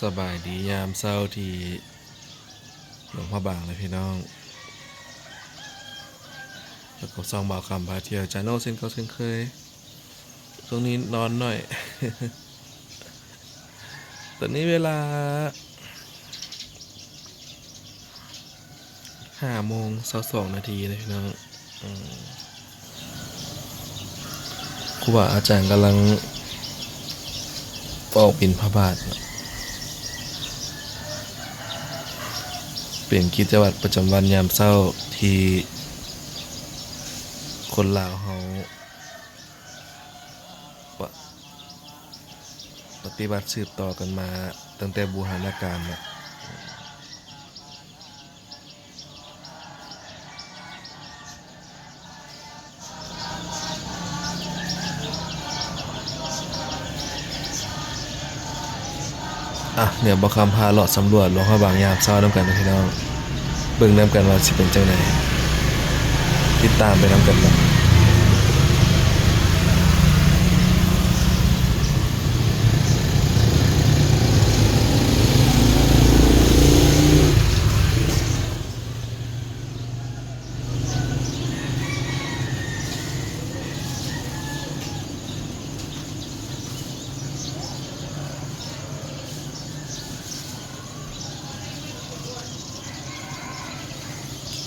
สบายดียามเศร้าที่หลวงพ่อบางเลยพี่น้องแล้วก็ซองบ่าวคำพาเที่ยวจานโน่เส้นเขาเส้นเคยช่วงนี้นอนหน่อย ตอนนี้เวลา5:22 นาทีนะพี่น้องครูบาอาจารย์กำลังออกบิณฑบาตเป็นกิจวัตรประจำวันยามเช้าที่คนลาวเขาปฏิบัติสืบต่อกันมาตั้งแต่บูรณาการแล้วเดี๋ยวบอกคำพาเลาะสำรวจหลวงพ่อบางยามเช้าน้ำกันนะพี่น้องเบิ่งน้ำกันว่าสิเป็นจังไหนติดตามไปน้ำกันนะ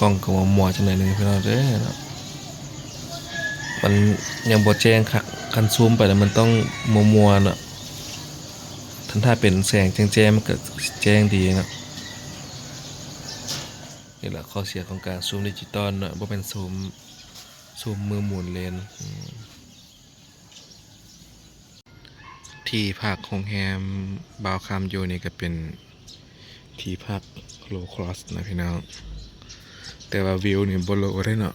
กล้องก็มัวจังไหนนึงพี่น้องเด้อเนาะมันยังบ่แจ้งคักคันซูมไปแล้วมันต้องมัวๆเนาะถ้าเป็นแสงแจ้งๆมันก็แจ้งดีเนาะนี่แหละข้อเสียของการซูมดิจิตอลเนาะบ่เป็นซูมมือหมุนเลนที่พักของแฮมบาวคามอยู่นี่ก็เป็นที่พักโลครอสนะพี่น้องแต่ว่าวิวนี่บ่โลได้เนาะ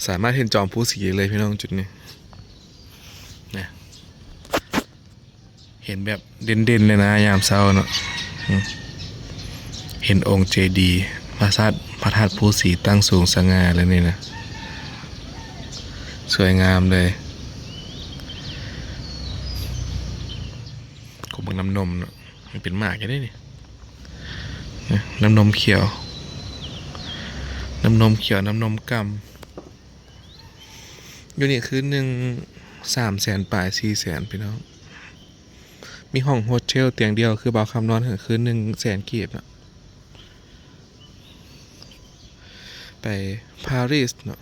สามารถเห็นจอมผู้สีเลยพี่น้องจุดนี้นะเห็นแบบเด่นๆเลยนะยามเช้าเนาะเห็นองค์เจดีย์พระธาตุผู้สีตั้งสูงสง่าเลยนี่นะสวยงามเลยกบน้ำนมเนาะมันเป็นหมากอย่างนี้นี่น้ำนมเขียวน้ำนมกำอยู่นี่คืนหนึ่ง300,000 ปลาย400,000พี่น้องมีห้องโฮสเทลเตียงเดียวคือบาวคำนอนคืนหนึ่ง100,000 กีบเนาะไปปารีสเนาะ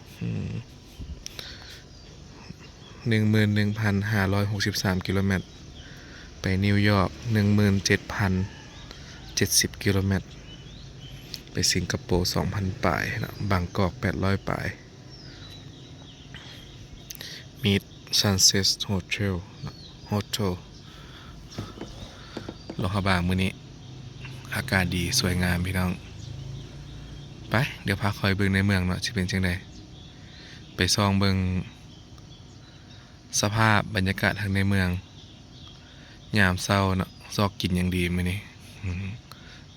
11,563 กิโลเมตรไปนิวยอร์ก17,070 กิโลเมตรไปสิงคโปร์ 2,000 ปลายนะบางกอก800 ปลายมีSunset Hotel โลหะบางมื้อนี้อากาศดีสวยงามพี่น้องไปเดี๋ยวพาคอยเบิ่งในเมืองเนาะสิเป็นจังได๋ไปซองเบิ่งสภาพบรรยากาศทางในเมืองยามเช้าเนาะซอกกินอย่างดีมื้อนี้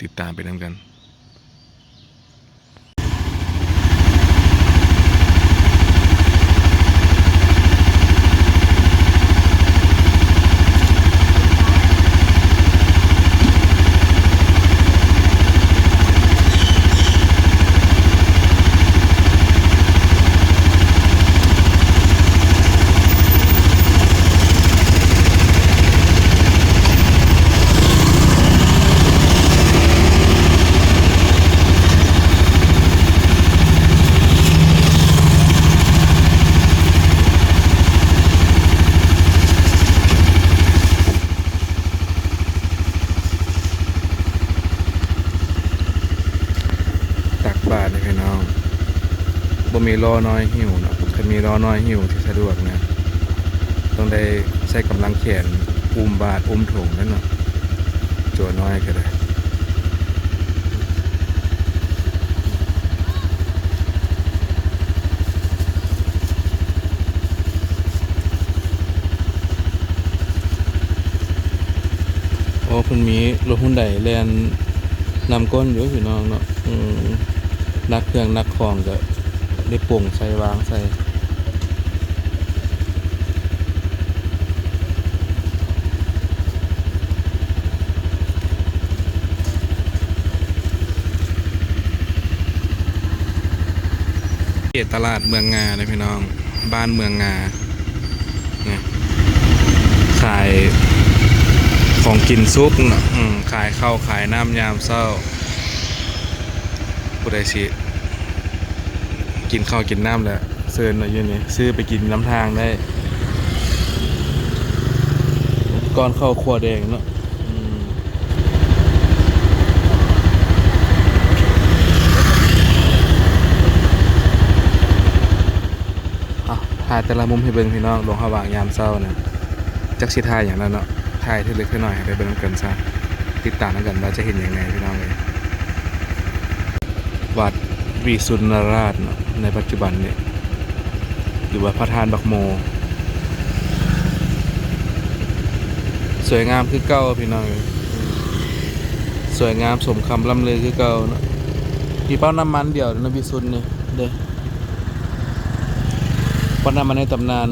ติดตามไปนำกันตักบาทเลยพี่น้องบ่มีล้อน้อยหิวเนาะถ้ามีล้อน้อยหิวที่สะดวกนะต้องได้ใช้กำลังแขนอุ้มบาทอุ้มถุงนั่นเนาะจัวน้อยก็ได้โอ้เพิ่นมีรถหุ่นใดแล่นนำก้นอยู่พี่น้องเนาะนักเครื่องนักของก็ได้โป่งใส่วางใส่ พ เขตตลาดเมืองงาเลยพี่น้องบ้านเมืองงาเนี่ยขายของกินซุปเนาะขายข้าวขายน้ำยามเช้าผู้ใดสิกินข้าวกินน้ำแหละเซิร์นมาอยู่นี่ซื้อไปกินน้ำทางได้ก่อนเข้าครัวแดงเนาะถ่ายแต่ละมุมให้เบิ่งพี่น้องลงระหว่างยามเช้านะจักสิถ่ายอย่างนั้นเนาะถ่ายทีเล็กทีน้อยให้ได้เบิ่งกันซะติดตามกันว่าจะเห็นยังไงพี่น้องเลยวัดวิสุนนราชเนาะในปัจจุบันเนี่ยหรือว่าพระธาตุบักโมสวยงามคือเก่าพี่น้องสวยงามสมคำล่ำลือคือเก่าเนาะมีเป้าน้ำมันเดียวนะวิสุนนี่เด้ป้าน้ำมันในตำนาน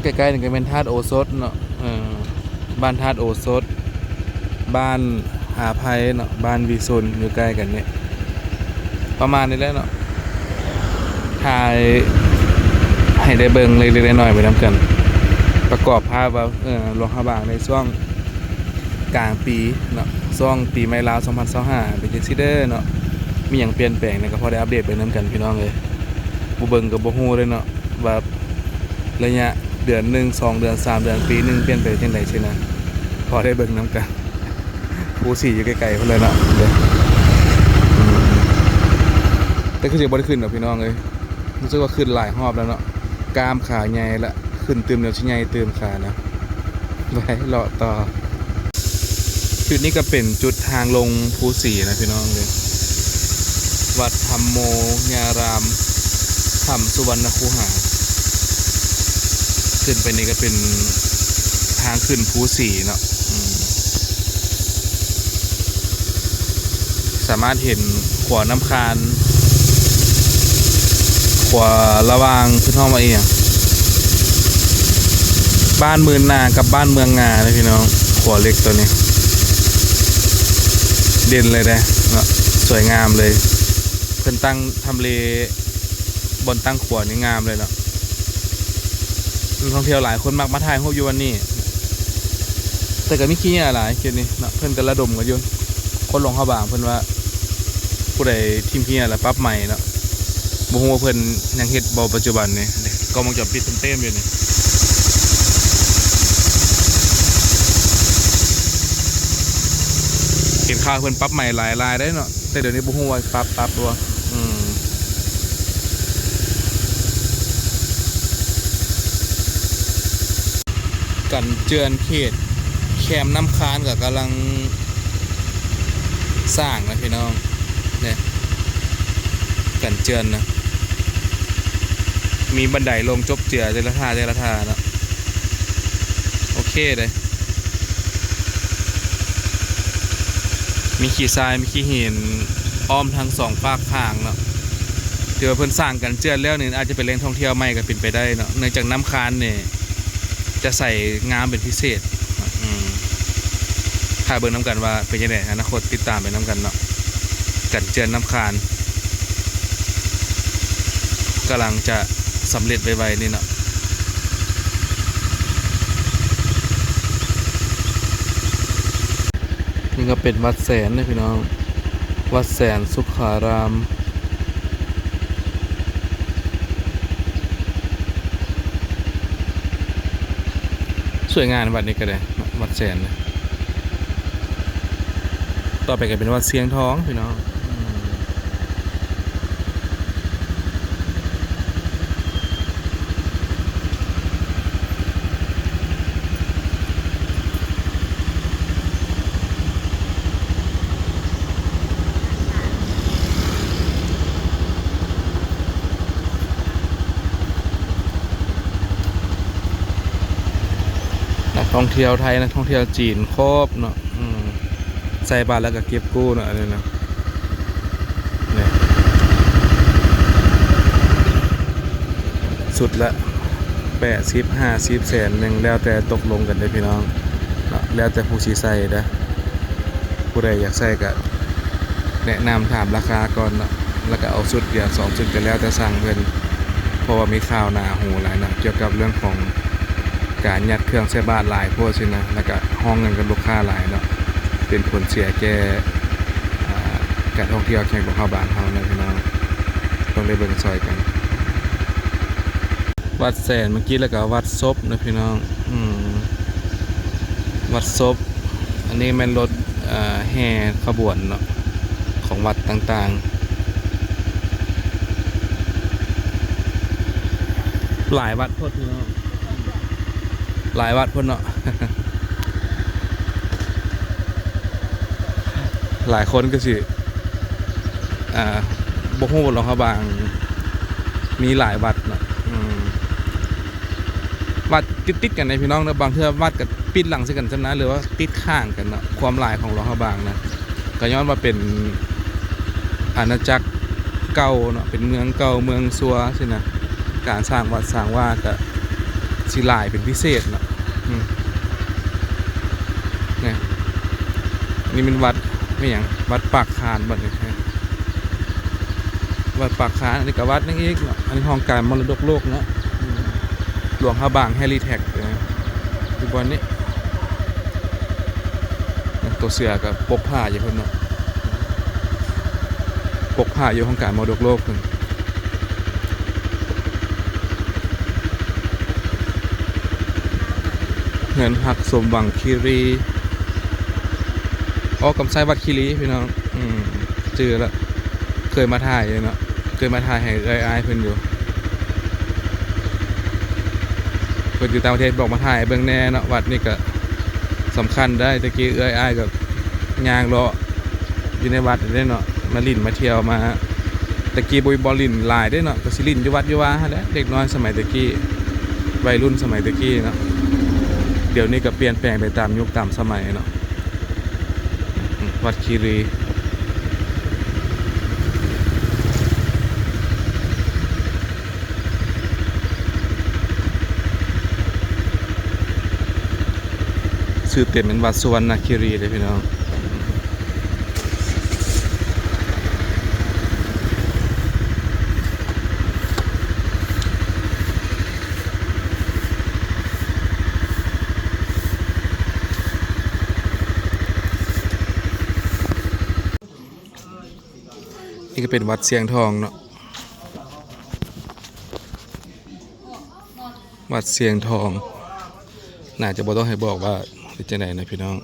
ใกล้ๆนี่ก็เป็นธาตุโอสถเนาะบ้านธาตุโอสถบ้านหาภัยเนาะบ้านวิสุนอยู่ใกล้กันเนี่ยประมาณนี้แหละเนาะถ่ายให้ได้เบิ่งเล็กๆน้อยๆไปนำกันประกอบภาพว่าหลวงพระบางในช่วงกลางปีเนาะช่วงปีใหม่ลาว2025เป็นจังซี่เด้อเนาะมีหยังเปลี่ยนแปลงเนี่ยก็พอได้อัปเดตไปนำกันพี่น้องเลยบ่เบิ่งก็บ่ฮู้เลยเนาะว่าระยะเดือน1 2เดือน3เดือนปีนึงเปลี่ยนไปจังได๋ซี่นะพอได้เบิ่งนำกันภูสีอยู่ไกลๆพุ่นเลยเนาะเด้อแต่คือสิบ่ได้ขึ้นดอกพี่น้องเอ้ยรู้สึกว่าขึ้นหลายรอบแล้วเนาะกรามขาใหญ่ละขึ้นเติมเดี๋ยวสิใหญ่เติมขานะไว้รอต่อจุดนี้ก็เป็นจุดทางลงภูสีนะพี่น้องเลยวัดธรรมโมญารามธรรมสุวรรณคูหาขึ้นไปนี่ก็เป็นทางขึ้นภูสีเนาะสามารถเห็นขวน้ำคานขวระวางพื้นห้องมาเองบ้านเมืองนากับบ้านเมืองงาเลยพี่น้องขวเล็กตัวนี้เด่นเลยนะเนาะสวยงามเลยเพิ่นตั้งทำเลบนตั้งขวนี่งามเลยเนาะนักท่องเที่ยวหลายคนมักมาถ่ายรูปอยู่วันนี้แต่ก็มีขี้หลายเกี่ยวนี้เนาะเพิ่นก็ระดมกันอยู่คนลงเข้าบางเพิ่นว่าผู้ใดทีมขี้อะไรปั๊บใหม่เนาะบ่ฮู้ว่าเพิ่นยังเฮ็ดบ่ปัจจุบันนี่ก็มองจอปิดเต็มๆอยู่นี่เห็นข่าวเพิ่นปรับใหม่หลายรายได้เนาะแต่เดี๋ยวนี้บ่ฮู้ว่าปรับตัวกันเจือนเขตแคมน้ำค้านก็กำลังสร้างนะพี่น้องเนี่ยกันเจือนนะมีบันไดลงจบเจือเจรท่าเนาะโอเคเลยมีขี้ทรายมีขี้หินอ้อมทั้งสองฝากข้างเนาะเดี๋ยวเพิ่นสร้างกันเจือนแล้วนี่อาจจะเป็นแหล่งท่องเที่ยวใหม่ก็เป็นไปได้เนาะเนื่องจากน้ำค้านเนี่ยจะใส่งามเป็นพิเศษถ้าเบิ่งน้ำกันว่าเป็นยังไงอนาคตติดตามไปน้ำกันเนาะกันเจือนน้ำค้านกำลังจะสำเร็จไวๆนี่เนาะนี่ก็เป็นวัดแสนนะพี่น้องวัดแสนสุขารามสวยงามวัดนี้ก็ได้วัดแสนนะต่อไปก็เป็นวัดเสียงทองพี่น้องนักท่องเที่ยวไทยนักท่องเที่ยวจีนครบเนาะใส่บาทแล้วก็เก็บกู้เนาะอันนี้เนาะเนี่ยสุดละ80-50 แสนหนึ่งแล้วแต่ตกลงกันได้พี่น้องเนาะแล้วแต่ผู้ชี้ใส่นะผู้ใดอยากใส่ก็แนะนำถามราคาก่อนเนาะ แล้วก็เอาสุดเดียว2สุดก็แล้วแต่สั่งเพิ่นเพราะว่ามีข่าวหนาหูหลายนะเกี่ยวกับเรื่องของการยัดเครื่องใส่บ้านหลายพวกสินะแล้วก็ห้องเงินกับลูกค้าหลายเนาะเป็นผลเสียแก่การท่องเที่ยวแข่งของเฮาบ้านเฮานะพี่น้องต้องได้เบิ่งซอยกันวัดแสนเมื่อกี้แล้วก็วัดซบนะพี่น้องวัดซบอันนี้แม่นรถแห่ขบวนเนาะของวัดต่างๆหลายวัดพดพี่น้องหลายวัดพดเนาะ หลายคนก็สิบ่ฮู้หรอกครับบางมีหลายวัดเนาะวัดติดๆกันในพี่น้องนะบางเทื่อวัดกับปิดหลังใส่กันจำนะหรือว่าติดข้างกันเนาะความหลายของหลวงพระบางนะก็ย้อนว่าเป็นอาณาจักรเก่าเนาะเป็นเมืองเก่าเมืองซัวใช่นะการสร้างวัดสร้างว่าก็สิหลายเป็นพิเศษเนาะเนี่ยนี่เป็นวัดไม่อย่างวัดปากคานวัดนี้วัดปากคานอันนี้ก็วัดนึงอีกเนาะอันนี้ห้องการมรดกโลกเนาะหลวงพระบางแฮร์รี่แท็กอยู่บนนี้ตัวเสือกับปกผ้าอยู่เพิ่นเนาะปกผ้าอยู่ห้องการมรดกโลกเพิ่นเงินหักสมหวังคีรีกำไสวัดคีรีพี่น้องเจอแล้วเคยมาถ่ายเนาะเคยมาถ่ายให้เอ้ยเพิ่นอยู่เพิ่นอยู่ต่างประเทศบอกมาถ่ายเบิ่งแน่เนาะวัดนี่ก็สำคัญได้ตะกี้เอ้ยกับย่างเลาะอยู่ในวัดได้เนาะมาลิ่นมาเที่ยวมาตะกี้บอลลิ่นหลายได้เนาะก็สิลิ่นอยู่วัดอยู่ว่าฮะแหละเด็กน้อยสมัยตะกี้วัยรุ่นสมัยตะกี้เนาะเดี๋ยวนี้ก็เปลี่ยนแปลงไปตามยุคตามสมัยเนาะวัดคีรีชื่อเต็มเป็นวัดสุวรรณคีรีเลยพี่น้องนี่ก็เป็นวัดเสียงทองเนาะวัดเสียงทองน่าจะบ่ต้องให้บอกว่าเป็นจังได๋นะพี่น้อง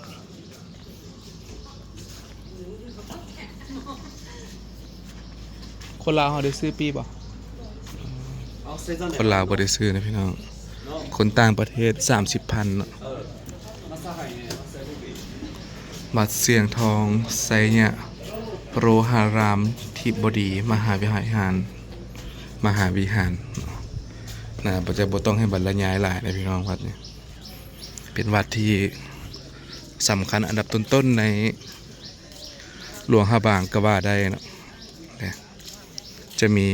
คนลาวเขาได้ซื้อปีบ่คนลาวบ่ได้ซื้อนะพี่น้องคนต่างประเทศ 30,000 เนาะวัดเสียงทองไซเนี่ยโรหารามทิบดีมหาวิหารนะบ่ต้องให้บรรยายหลายนะพี่น้องวัดนี้เป็นวัดที่สำคัญอันดับต้นๆในหลวงพระบางก็ว่าได้นะจะมี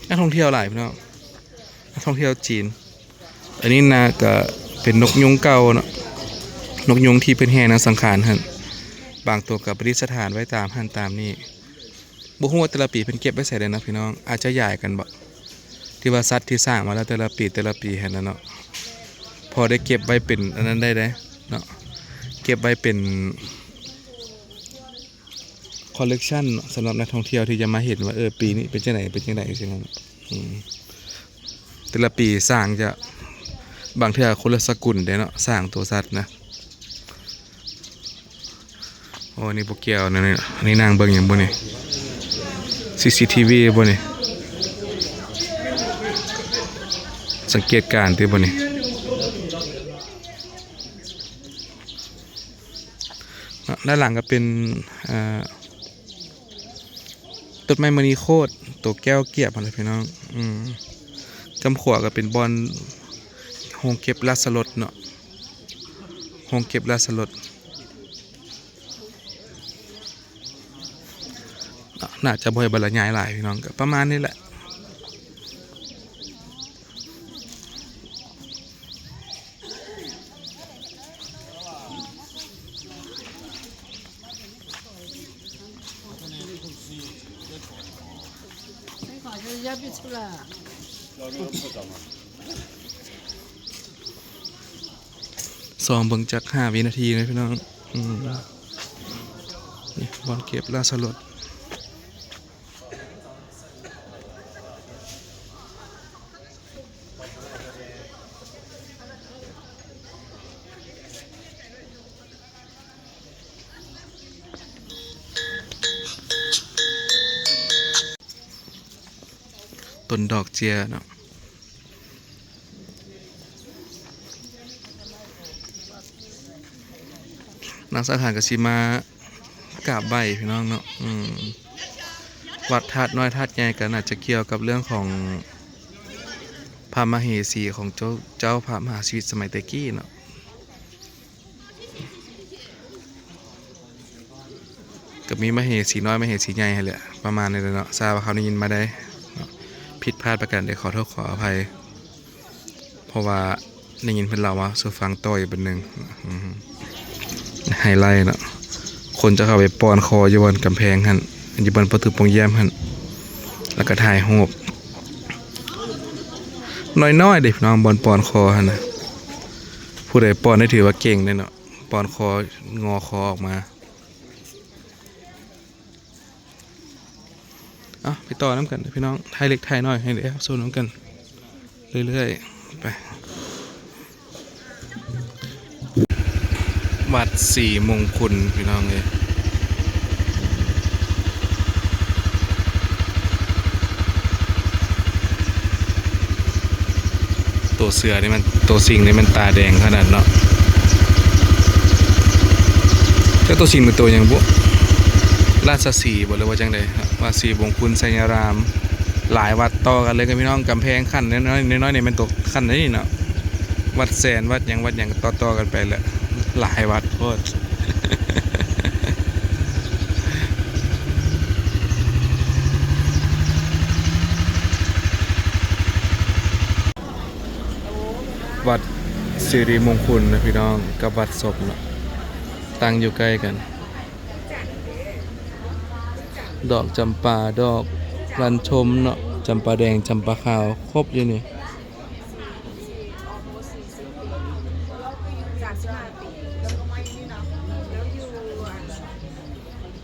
นักท่องเที่ยวหลายพี่น้องนักท่องเที่ยวจีนอันนี้นาก็เป็นนกยุงเก่าเนาะนกยุงที่เป็นแห่นางสังขารหั่นบางตัวกับประดิษฐานไว้ตามหั่นตามนี่บ่ฮู้ว่าแต่ละปีเพิ่นเก็บไว้ใส่ได้นะพี่น้องอาจจะใหญ่กันบ่ที่ว่าสัตว์ที่สร้างมาแล้วแต่ละปีหั่นน่ะเนาะพอได้เก็บไว้เป็นอันนั้นได้เนาะเก็บไว้เป็นคอลเลกชันสำหรับนักท่องเที่ยวที่จะมาเห็นว่าปีนี้เป็นจังได๋จังซั่นแต่ละปีสร้างจะบางเทื่อคนละสกุลเด้เนาะสร้างตัวสัตว์นะโอ้นี่บ่เกี่ยวนะนี่นางเบิ่งหยังบ่นี่ CCTV บ่นี่สังเกตการณ์ติบ่นี่ด้านหลังก็เป็นต้นไม้มณีโคตรตัวแก้วเกียบอะไรพี่น้องจำขวาก็เป็นบอลโฮงเก็บราชรถเนาะโฮงเก็บราชรถน่าจะบ่อยบรรยายหลายพี่น้องก็ประมาณนี้แหละ Я пішла. ซองเบิ่งจัก5 วินาทีนะพี่น้องนี่บอลเก็บล่าสลดต้นดอกเจียเนาะนักสถานกสิมากราบใบพี่น้องเนาะวัดธาตุน้อยธาตุใหญ่ก็น่าจะเกี่ยวกับเรื่องของพระมเหสีของเจ้าพระมหาชีวิตสมัยตะกี้เนาะก็มีมเหสีน้อยมเหสีใหญ่ให้แหละประมาณนี้เลยเนาะทราบว่าเขาได้ยินมาได้ผิดพลาดประการใดขอโทษขออภัยเพราะว่าได้ยินเพิ่นเล่าว่าสู่ฟังต่ออีกเป็นหนึ่งไฮไลท์เนาะคนจะเข้าไปป้อนคออยู่บนกำแพงหั่นอยู่บนประตูปงเยี่ยมหั่นแล้วก็ถ่ายรูปน้อยๆเด็กน้องบอลป้อนคอหั่นนะผู้ใดป้อนได้ถือว่าเก่งเลยเนาะป้อนคองอคอออกมาไปต่อน้ำกันพี่น้องถ่ายเล็กถ่ายน้อยให้ได้ครับโซนน้ำกันเรื่อยๆไปวัดสี่มงคลพี่น้องเลยตัวเสือนี่มันตัวสิงนี่มันตาแดงขนาดเนาะเจ้าตัวสิงเป็นตัวอย่างบุราชสีบอกเลยว่าจังใดว่าสีมงคลไสยรามหลายวัดต่อกันเลยกันพี่น้องกำแพงขั้นน้อยเนี่ยมันตกขั้นนี้เนาะวัดแสนวัดอย่างต่อกันไปแหละหลายวัดโคตรวัดสิริมงคลนะพี่น้องกับวัดศพเนาะตั้งอยู่ใกล้กันดอกจำปาดอกรันชมเนาะจำปาแดงจำปาขาวครบอยู่นี่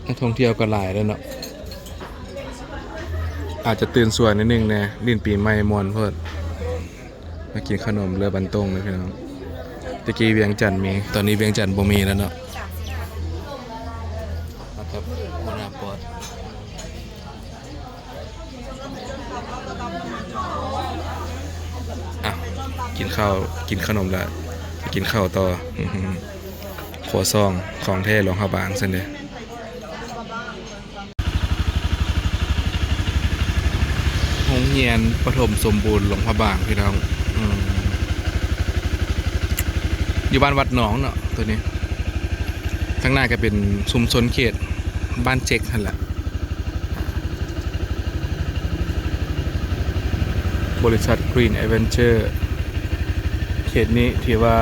นักท่องเที่ยวก็หลายแล้วเนาะอาจจะตื่นสวยนิดนึงนะลิ้นปีใหม่มวนเพิ่นมากินขนมเรือบันตงเลยพี่น้องตะกี้เวียงจันทร์มีตอนนี้เวียงจันทร์บ่มีแล้วเนาะครับหัวหน้าปอดกินข้าวกินขนมแล้วกินข้าวต่อขัวซองของแท้หลวงพระบางซั่นเด้โรงเรียนประถมสมบูรณ์หลวงพระบางพี่น้องอยู่บ้านวัดหนองเนาะตัวนี้ข้างหน้าก็เป็นชุมชนเขตบ้านเจ็กนั่นแหละบริษัท Green Adventure เขตนี้ถือว่า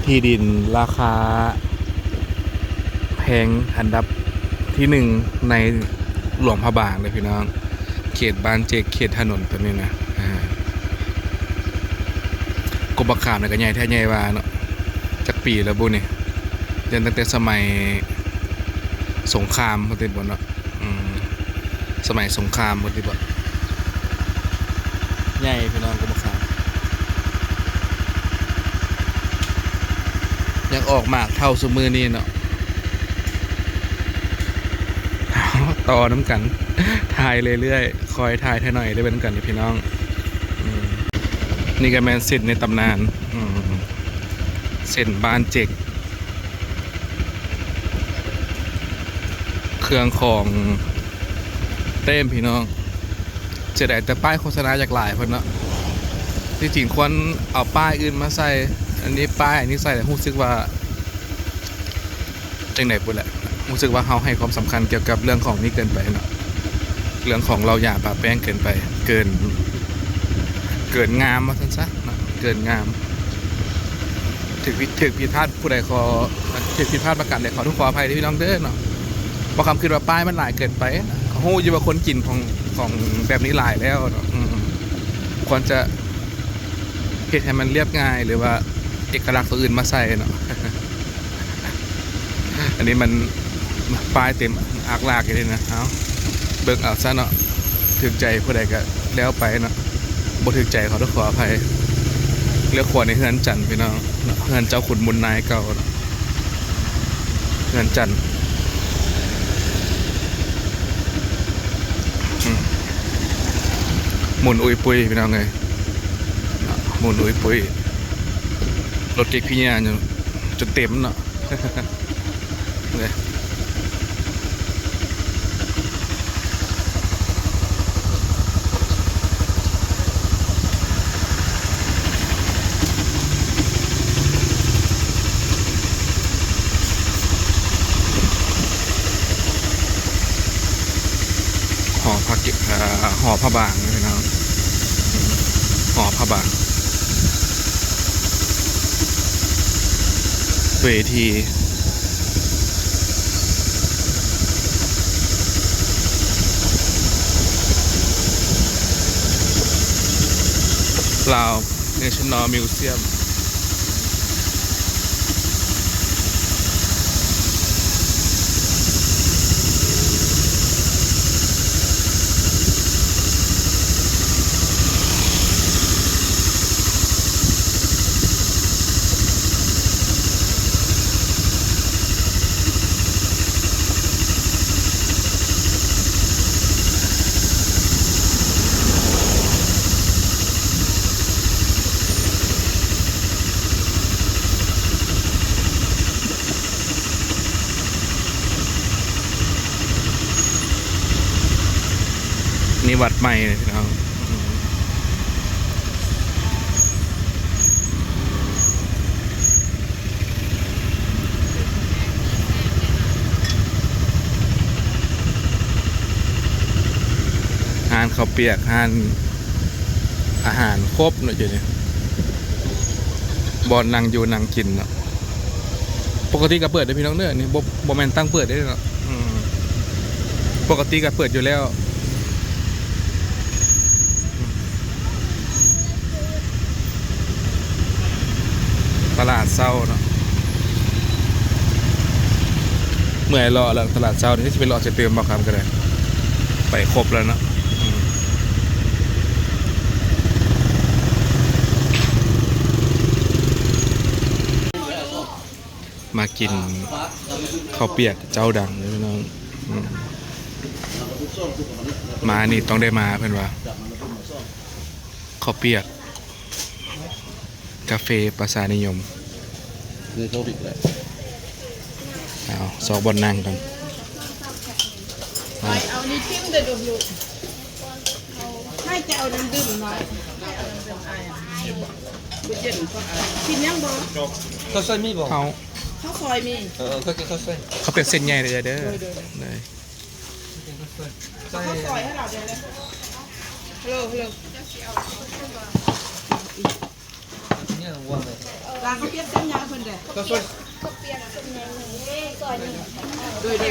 ที่ดินราคาแพงอันดับที่หนึ่งในหลวงพระบางเลยพี่น้องเขตบ้านเจกเขตถนนตัวนี้นะกบขามเนี่ยก็ใหญ่แท้ใหญ่ว่าเนาะจากปีแล้วบุนี่เดินตั้งแต่สมัยสงครามพอดีบ่เนาะสมัยสงครามพอดีบ่ใหญ่พี่น้องกบขามยังออกมากเท่าสมือนี่เนาะต่อน้ำกันถ่ายเรื่อยๆคอยถ่ายให้หน่อยได้เป็นกันพี่น้องนี่ก็แมนเส้นในตำนานเส้นบ้านเจกเครื่องของเต้มพี่น้องเจได้แต่ป้ายโฆษณาจากหลายคนเนาะที่จริงควรเอาป้ายอื่นมาใส่อันนี้ป้ายอันนี้ใส่แต่รู้สึกว่าจังไหนปุ๊บแหละรู้สึกว่าเขาให้ความสำคัญเกี่ยวกับเรื่องของนี้เกินไปเนาะเรื่องของเราอย่าปะแป้งเกินไปเกินงามมาสั้นๆนะเกินงามถึกผิดพลาดผู้ใดขอถึกผิดพลาดประกาศเลยขอทุกขออภัยที่พี่น้องเด้อเนาะ บ่คำคิดว่าป้ายมันหลายเกินไปโหอยู่ว่าคนกินของแบบนี้หลายแล้วเนาะควรจะเฮ็ดให้มันเรียบง่ายหรือว่าเอกลักษณ์ตัวอื่นมาใส่เนาะ อันนี้มันป้ายเต็มอักลากเลยนะเอาเบิ่งเอาซะเนาะถึกใจผู้ใดก็แล้วไปเนาะบ่ถึกใจเขาต้องขออภัยเลือกขวดในเฮือนจันทร์พี่น้องเฮือนเจ้าขุนมุนนายเก่าเนาะเฮือนจันทร์หมุนอุยปุยพี่น้องไงหมุนอุยปุยรถเก๊กพี่เนี่ยจนเต็มเนาะ เลยห่อผ้าเก็บห่อผ้าบางนะพี่น้องห่อผ้าบางเวทีลาว National Museum นี่วัดใหม่เลยพี่น้องอาหารข้าวเปียกอาหารครบเนาะเดี๋ยวนี้บอนนั่งอยู่นั่งกินเนาะปกติก็เปิดได้พี่น้องเด้อนี่บ่แม่นตั้งเปิดได้เนาะปกติก็เปิดอยู่แล้วตลาดเช้าเนาะเมื่อยรอแล้วตลาดเช้านี่จะไปรอจะเติมบ่ครับก็ได้ไปครบแล้วเนาะมากินข้าวเปียกเจ้าดังเลยพี่น้องมานี่ต้องได้มาเพื่อนว่าข้าวเปียกกาแฟภาษานิยมเอาซอกบนนั่งกันเอานี่จิ้มเดี๋ยวดูให้จะเอาน้ำดื่มหน่อยบุญเย็นก็กินยังบ่ข้าวซอยมีบ่เขาซอยมีเขากินข้าวซอยเขาเป็นเส้นใหญ่เลยเด้อเลยข้าวซอยให้เราเดี๋ยวเลยฮัลโหลเนี่ยวัวเลยร้านข้าวเปียกเส้นยาเพิ่นเด้ข้าวซอยข้าวเปียกเป็นไงซอยหนึ่งโดยไ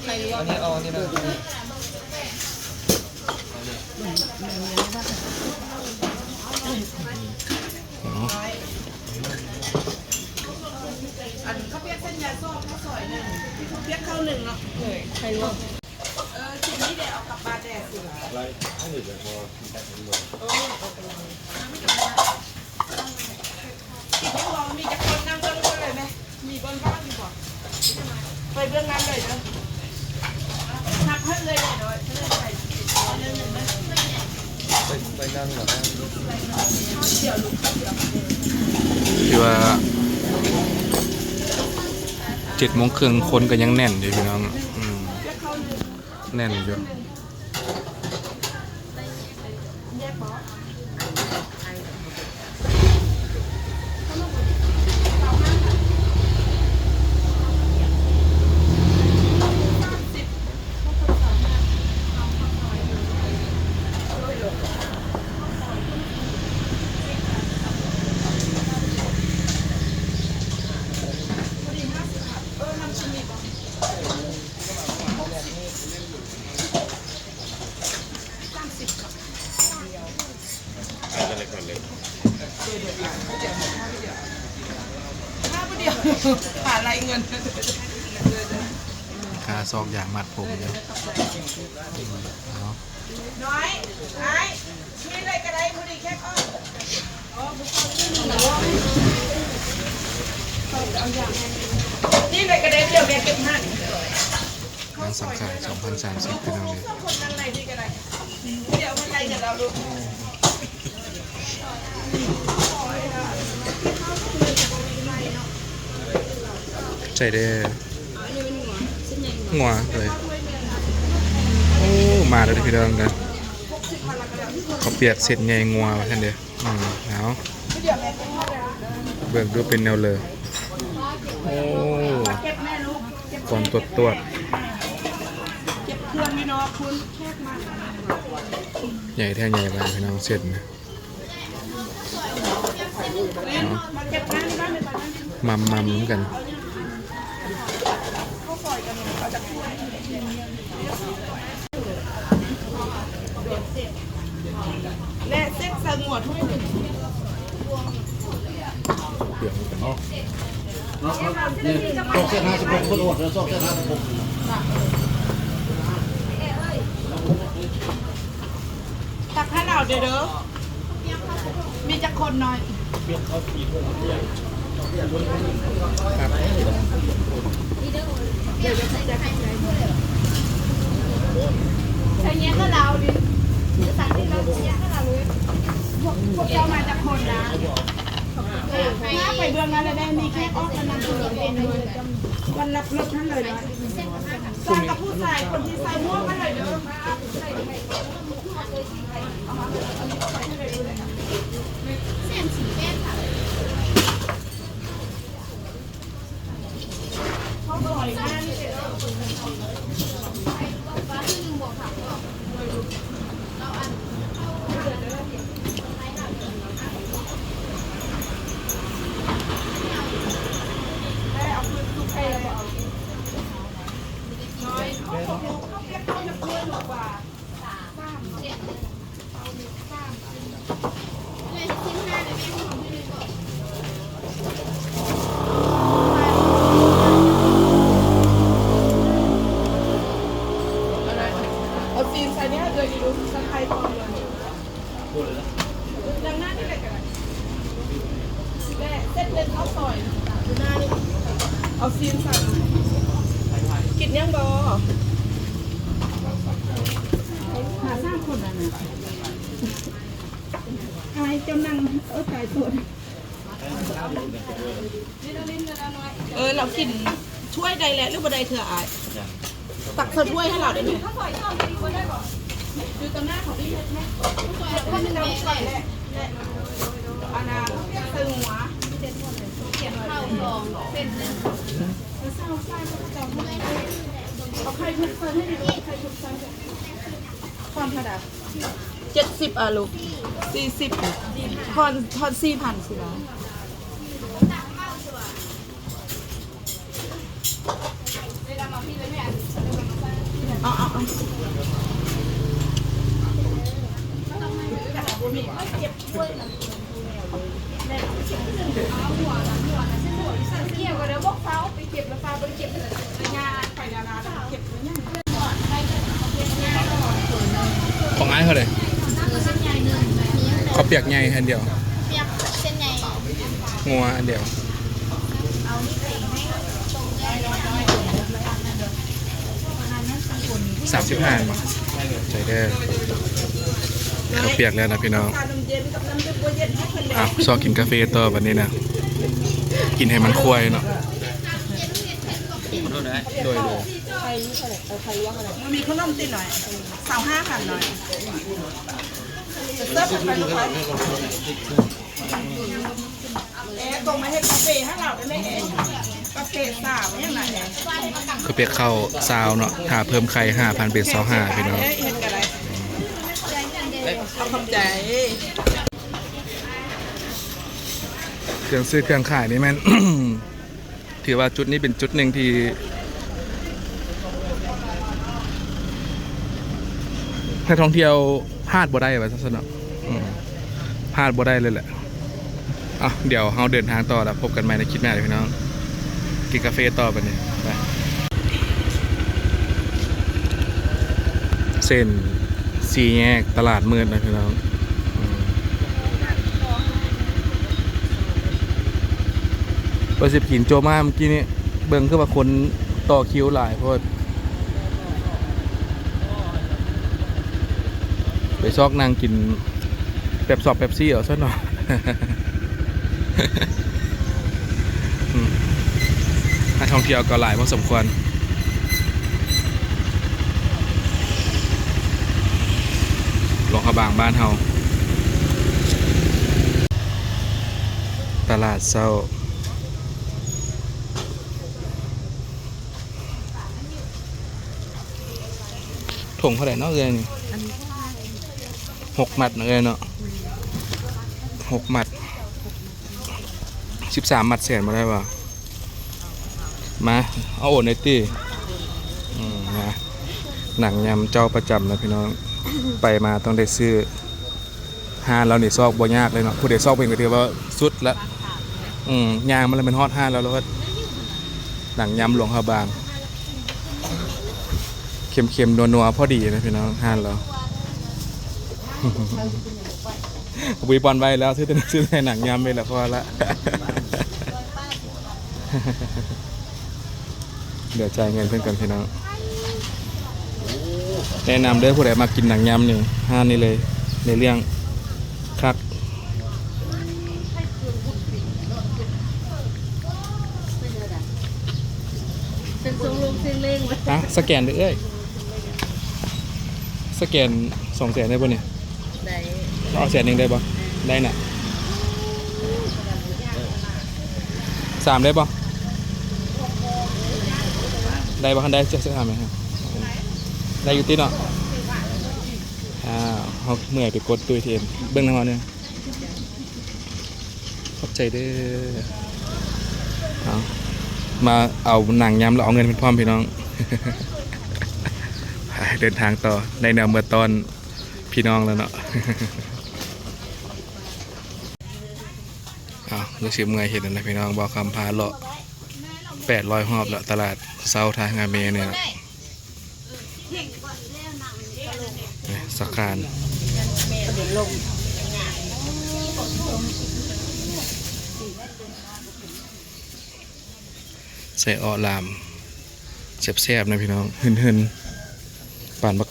ข่อันนี้เอาอันนี้นะอันข้าวเปียกเส้นยาซอกข้าวซอยหนึ่งข้าวเปียกข้าวหนึ่งเนาะไข่ลวกชิ้นนี้เดี๋ยวเอากลับบ้านแดดสิล่ะอะไรให้เดี๋ยวพอกินไม่พอมีจะคนนั่งเบื้องบนเลยไหมมีบนบ้านดีกว่าไปเบื้องนั้นเลยนะหักให้เลยเดี๋ยวจะได้ใส่เรื่องหนึ่งไหมไปนั่งหรอที่ว่า7:30คนก็ยังแน่นอยู่พี่น้องแน่นอยู่ ค่าผู้เดียวหาอะไรเงิน กาซอกอยากมัดผมเดี๋ยวเอา น้อยไอ้ชี้อะไรก็ได้ผู้ดีแค่อ้อนี่เลยก็ได้เดี๋ยวแกเก็บให้ งานสังขาร2030พี่น้องเลย คนนั่งในที่ก็ได้เดี๋ยวมันอะไรกับเราดู ใจได้งัวเลยโอ้มาแล้วพี่น้องกันเขาเปียกเสร็จไงงัววะท่านเดียวเอาเบิ่งดูเป็นแนวเลยโอ้ เก็บแม่ลูกเก็บ ก่อนตรวจ เก็บเครื่องนี่เนาะคุณแคบมาก ใหญ่แท้ใหญ่ไปพี่น้องเสร็จนะ มาเก็บงานที่บ้านเลยตอนนั้น มัมๆกัน เขาซอยกันเราจะช่วยและเซ็ตสงวนถ้วยหนึ่ง เปลือกกันเนาะ ซอกเส้น56คนอดแล้วซอกเส้น56 ตักให้เราเด้อมีจักคนหน่อย ใช้เงี้ยก็เราดิจะสั่งที่เราเงี้ยก็เราเลย พวกเจ้ามาจากคนนะถ้าไปเบื้องนั้นเลยได้มีแค่ออกกำลังตัวเองเลยวันรับรถนั่นเลยนะซองกับผู้ชายคนที่ใส่ม่วงมาเลยเด้อ เส้นสีแดงค่ะ เขาบ่อยมากนี่เด้อ ฟ้าที่หนึ่งบวกค่ะ ได้เอาคืนทุกเพลงเอาน้อยเขาตกลงเขาเก็บเขาจะเพื่อนหรอกว่า เลยชิ้นห้าเลยแม่ของพี่เลยก่อน เอาซีนใส่เนี่ยเดี๋ยวดูสไทยพอเลยดังหน้านี่เลยกันแม่เส้นเล็กข้าวซอยดูหน้านี่เอาซีนใส่กินยังบอหาสร้างคนนะอายเจ้านั่งตายตัวเรากินช่วยใดแหละหรือบ่ใดเธออายตักเธอช่วยให้เราได้ไหมดูตรงหน้าของพี่เพชรไหมถ้ามันเราใส่แหละอันนั้นตึงหัว เขียนเข้าซองเส้นหนึ่ง เอาไข่ทุกใส่ให้ดูไข่ทุกใส่ความเท่าไหร่70อ่ะลูก40ทอน4,000สิล่ะเอาเกี่ยวกับเดี๋ยวบอกเฝ้าไปเก็บแล้วฟ้าไปเก็บเลย งาไข่ดาราเก็บไว้ยัง ของไอ้เขาเลย เส้นใหญ่หนึ่งมี เขาเปียกใหญ่อันเดียว เปียกเส้นใหญ่ งัวอันเดียว เอานี่ใส่ให้ตรงใหญ่35ใจเด้อเขาเปียกแล้วนะพี่น้อง ชาดมเย็นกับน้ำดื่มบัวเย็นให้คนเลย อ้าวชอบกินกาแฟต่อวันนี้นะกินให้มันควายเนาะ ขอโทษนะ โดย มันมีขนมตีหน่อย25,000หน่อยเสิร์ฟไปลูกไปตรงมาให้กาแฟให้เราได้ไหมกาแฟสาวยังไง เขาเปียกเข้าซาวเนาะถ้าเพิ่มไข่5,000เป็น25พี่น้อง เห็นกันอะไรเอาคำใจ เครื่องซื้อเครื่องขายนี่แม่น ถือว่าจุดนี้เป็นจุดหนึ่งที่นักท่องเที่ยวพลาดบ่ได้ว่าซะเนาะพลาดบ่ได้เลยแหละ อ่ะเดี๋ยวเราเดินทางต่อแล้วพบกันใหม่ในคลิปหน้าเลยพี่น้องกินกาแฟต่อไปเนี่ยไปเส้นสี่แยกตลาดมืดนะพี่น้องประสิบหินโจมาเมื่อกี้นี่เบิ่งคือว่าคนต่อคิวหลายเพราะไปซอกนางกินแบบสอบแบบซี่เอาซะหน่อย นักท่องเที่ยวก็หลายพอสมควรหลวงพระบางบ้านเฮาตลาดเช้าถุงเท่าไหร่เนาะเอ้ยนี่6 มัดเนาะเอ้ยเนาะ6 มัด13 มัดแสนมาได้ป่ะมาเอาโอนในตี้นะหนังยำเจ้าประจำนะพี่น้อง ไปมาต้องได้ซื้อห้านเราเนี่ยซอกบ่ยากเลยเนาะผู้ใดซอกเป็นก็ถือว่าสุดละยางมันเลยเป็นฮอดห้านแล้วก็หนังยำหลวงพระบางเค็มๆนัวๆพอดีนะพี่น้องห้านเราบุยบอลไปแล้วซื้อแต่หนังยำไปแล้วพอละ เดี๋ยวจ่ายเงินเพื่อนกันพี่น้องแนะนำเด้อผู้ใดมากินหนังยำนี่ห้านนี่เลยในเรื่องคัก เป็นทรงลงเส้นเล่งไว้ อ่ะสแกนเด้อเอ้ยสแกน200,000ได้ป่ะเนี่ย ได้ เอา100,000ได้ป่ะได้น่ะ3ได้ป่ะได้ป่ะคันได้จะทำไหมครับได้อยู่ที่เนาะเขาเมื่อยไปกดตู้เทมเบื้องหน้าเขาเนี่ยขอบใจเด้อมาเอาหนังยำแล้วเอาเงินเป็นพร้อมพี่น้อง เดินทางต่อในแนวเมื่อตอนพี่น้องแล้วเนาะ รู้สึกเมื่อยเห็นอะไรพี่น้องบอกคำพาเลาะ800 รอบแล้วตลาดเซาทางอาเมเนี่ยสักการใส่ออลามแซ่บๆนะพี่น้องหึนๆป่านบัก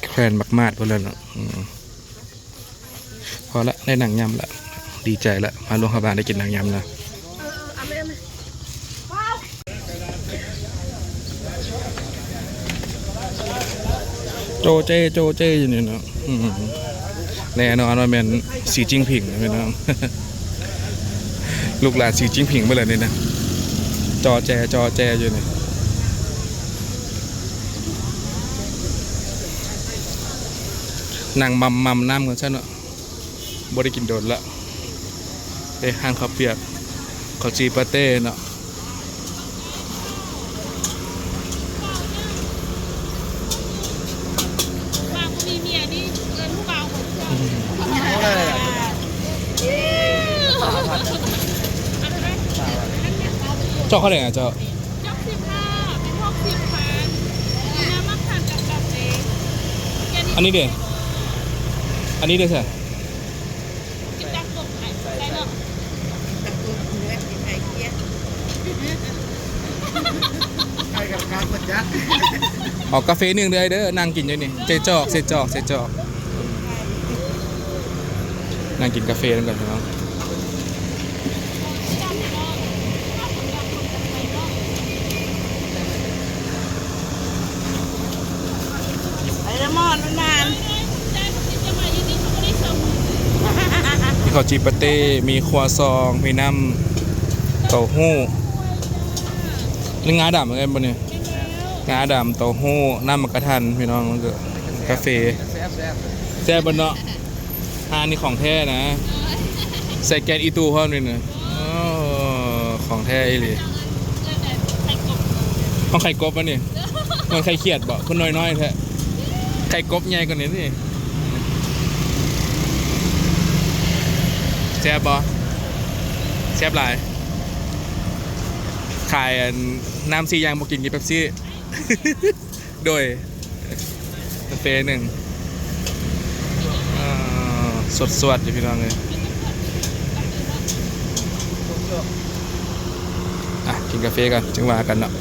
แครนบักมาดพวกนั้นเนาะพอละได้หนังยำละดีใจละมาโรงพยาบาลได้กินหนังยำนะโจเจอยู่นี่เนาะแน่นอนว่าเป็นสีจิ้งผิงนะพี่น้อง ลูกหลานสีจิ้งผิงไปเลยนี่นะจอแจอยู่นี่นางมัมน้ำกันใช่เนาะบ่ได้กินโดนละได้ห้างข้าวเปียกข้าวจีปาเต้เนาะเจ้าเขาไหนอ่ะเจ้าเป็น60 ค่ะน้ำมะขามกับเอง อันนี้เด้ใช่กินจักกบได้เนาะ ใครกับการมันยักษ์ ออกกาแฟ1เด้อนั่งกินอยู่นี่เจอกนั่งกินกาแฟนั่นก่อนพี่น้องไอ้ละมอนมันนาน มีข้าวจีปาเต้มีครัวซองมีน้ำเต้าหู้นี่งาดำเหมือนกันปะเนี่ยงาดำเต้าหู้น้ำมะกะทันพี่น้องมันก็กาแฟแซ่บเนาะนี่ของแท้นะใส่แกนอีตูพร้อมเลยนะของแท้อีหลีของไข่กบปะเนี่ยมันไข่เขียดบ่คนน้อยๆแท้ไข่กบใหญ่กว่านี้นี่แซ่บบ่ แซ่บหลายขายน้ำซียางบอกกินกินเป๊ปซี่ โดยกาแฟหนึ่งสดๆอยู่พี่น้องเลยอ่ะกินกาแฟกันจึงว่ากันเนาะ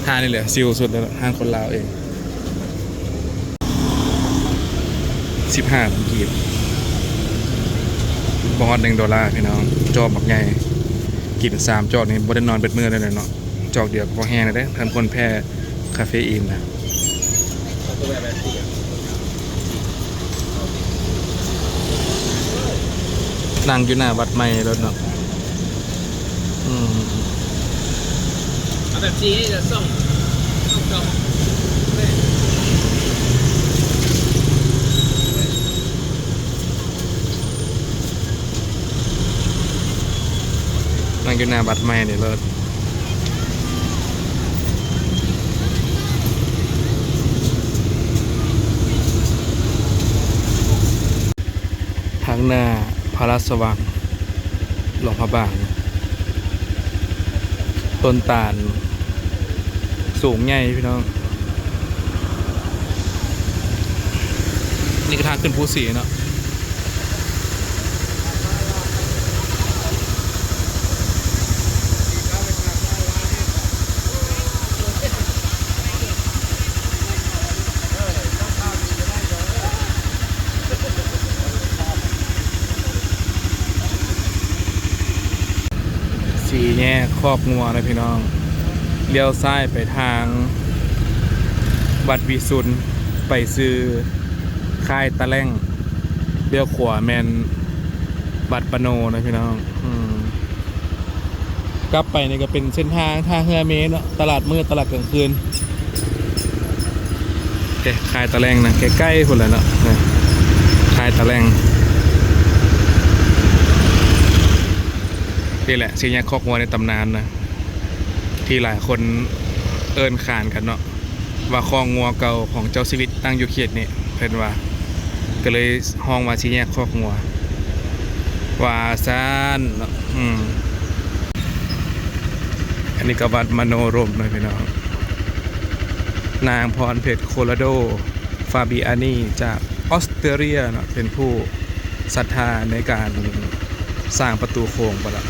ห้างนี่แหละซิลสุดแล้วห้างคนลาวเอง15 กีบบอส$1พี่น้องจอบบักใหญ่กิน3 จอกนี่บ่ได้นอนเบ็ดมือเลยเนาะจอกเดียวก็พอแห้งเลยเด้ท่านคนแพ้คาเฟอีนนะนั่งอยู่หน้าวัดใหม่รถเนาะเอาแบบจีจะส่งนั่งอยู่หน้าวัดใหม่นี่รถทางหน้าพระราชสว่างหลวงพระบางต้นตาลสูงใหญ่พี่น้องนี่ก็ทางขึ้นภูสีเนาะสี่แยกคอกงัวนะพี่น้องเลี้ยวซ้ายไปทางวัดวิสุทธ์ไปซื้อค่ายตะแล่งเลี้ยวขวาแมนบัดปะโนนะพี่น้องกลับไปนี่ก็เป็นเส้นทางท่าเรือเมนเนาะตลาดมืดตลาดกลางคืนค่ายตะแล่งนะใกล้ๆคนละเนาะค่ายตะแล่งนี่แหละสี่แยกคอกงัวในตำนานนะที่หลายคนเอิ้นขานกันเนาะว่าคลองงัวเก่าของเจ้าชีวิตตั้งอยู่เขตนี่เพิ่นว่าก็เลยห้องว่าสี่แยกคอกงัวว่าซ่านเนาะอันนี้ก็วัดมโนรมนะพี่น้องนางพรเพชรโคโลโดฟาบิอานีจากออสเตรเลียเนาะเป็นผู้ศรัทธาในการสร้างประตูโค้งไปละ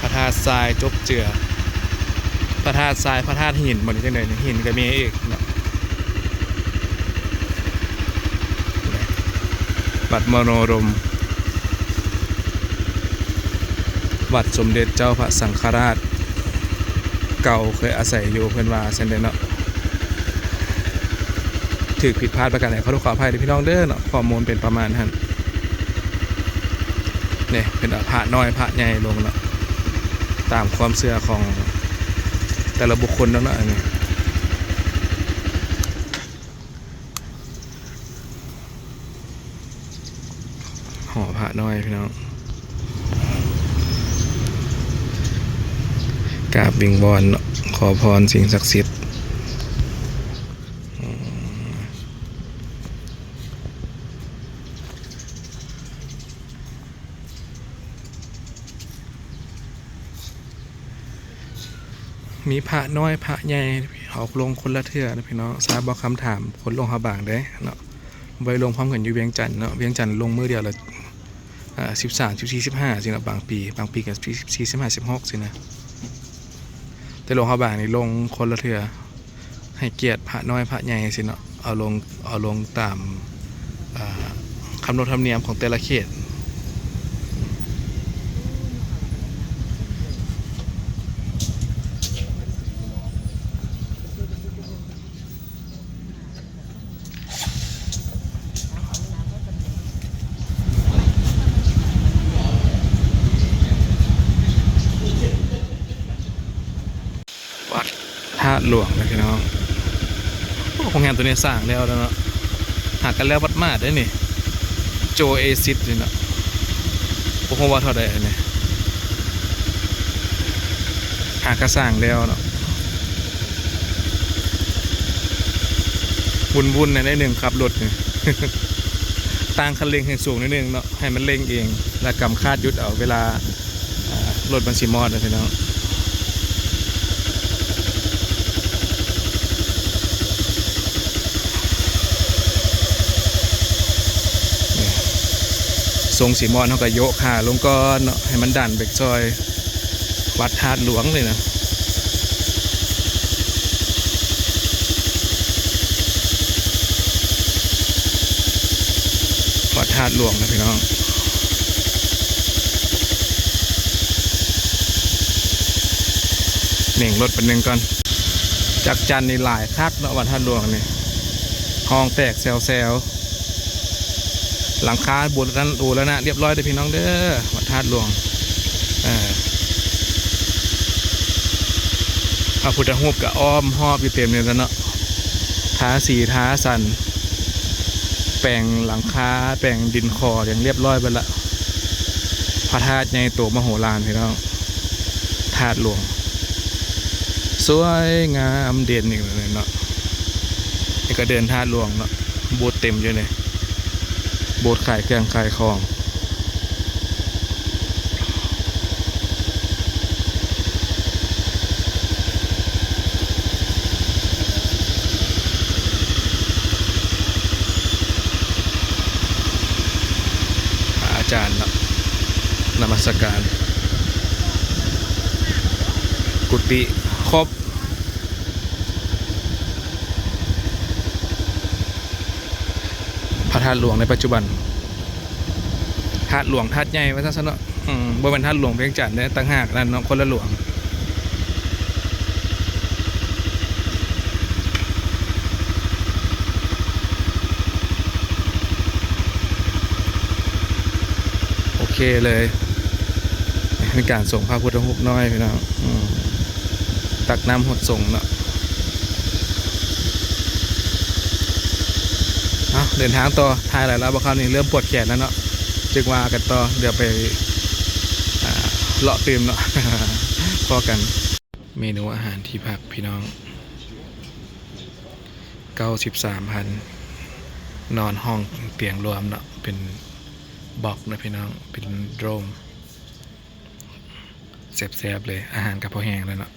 พระธาตุทรายจบเจือพระธาตุทรายพระธาตุหินบนนี้จังได๋หินก็มีอีกเนาะวัดมโนรมวัดสมเด็จเจ้าพระสังฆราชเก่าเคยอาศัยอยู่เพิ่นว่าซั่นเด้เนาะถือผิดพลาดประการใดขอขออภัยพี่น้องเด้อเนาะข้อมูลเป็นประมาณนั้นนี่เป็นพระน้อยพระใหญ่ลงเนาะตามความเชื่อของแต่ละบุคคลแล้วเนาะอันนี้หอพระน้อยพี่น้องกราบวิงวอนขอพรสิ่งศักดิ์สิทธิ์มีพระน้อยพระใหญ่ออกลงคนละเทื่อนะพี่น้องทราบบอกคำถามคนลงหาบางได้เนาะใบลงพร้อมกันอยู่เวียงจันทน์เนาะเวียงจันทน์ลงมือเดียวละ13 14 15สินะบางปีกัน14 15 16สินะแต่ลงหาบางนี่ลงคนละเทื่อให้เกียรติพระน้อยพระใหญ่สิเนาะเอาลงตามคำนวณธรรมเนียมของแต่ละเขตวัดท่าหลวงนะพี่น้องโรงงานตัวนี้สร้างแล้วเนาะหากันแล้ววัดมาได้นี่โจเอซิสนี่เนาะพวกว่าเท่าใดเนี่ยหากระสร้างแล้วเนาะวุ่นในได้หนึ่งขับรถนี่ ตั้งคันเร่งให้สูงนิดนึงเนาะให้มันเร่งเองแล้วกำคาดหยุดเอาเวลารถมันสิมอดนะพี่น้องทรงสีมอนเขาก็โยกขาลงก้อนเนาะให้มันดันเบรกซอยวัดธาตุหลวงเลยนะวัดธาตุหลวงนะพี่น้องเน่งรถเป็นหนึ่งก่อนจากจันนี่หลายคักเนาะวัดธาตุหลวงนี่ห้องแตกแซวหลังคาบูรณะดูแล้วนะเรียบร้อยเลยพี่น้องเด้อวัดธาตุหลวงพระพุทธรูปกับอ้อมหอบอยู่เต็มเลยแล้วเนาะท้าสีท้าสันแปลงหลังคาแปลงดินคออย่างเรียบร้อยไปละพระธาตุใหญ่โตมโหฬารพี่น้องธาตุหลวงสวยงามเด่นอีกเลยเนาะนี่ก็เดินธาตุหลวงเนาะโบสถ์เต็มอยู่เลยโบสถ์ขายเครื่องขายของอาจารย์นมัสการกุฏิครบพระธาตุหลวงในปัจจุบันธาตุหลวงธาตุใหญ่ไว้ซะเนาะบ่เป็นธาตุหลวงเวียงจันทน์เนี่ยต่างหากนั่นเนาะคนละหลวงโอเคเลยเป็นการส่งพระพุทธรูปน้อยพี่น้องตักน้ำหดส่งเนาะเดินทางต่อทายหลายแล้วบอกคราวนี้เริ่มปวดแขนแล้วเนาะจึงว่ากันต่อเดี๋ยวไปเลาะตื่มเนาะ พอกันเมนูอาหารที่พักพี่น้อง 93,000นอนห้องเตียงรวมเนาะเป็นบอกนะพี่น้องเป็นโดมแซ่บๆเลยอาหารกับพอแห้งแล้วเนาะ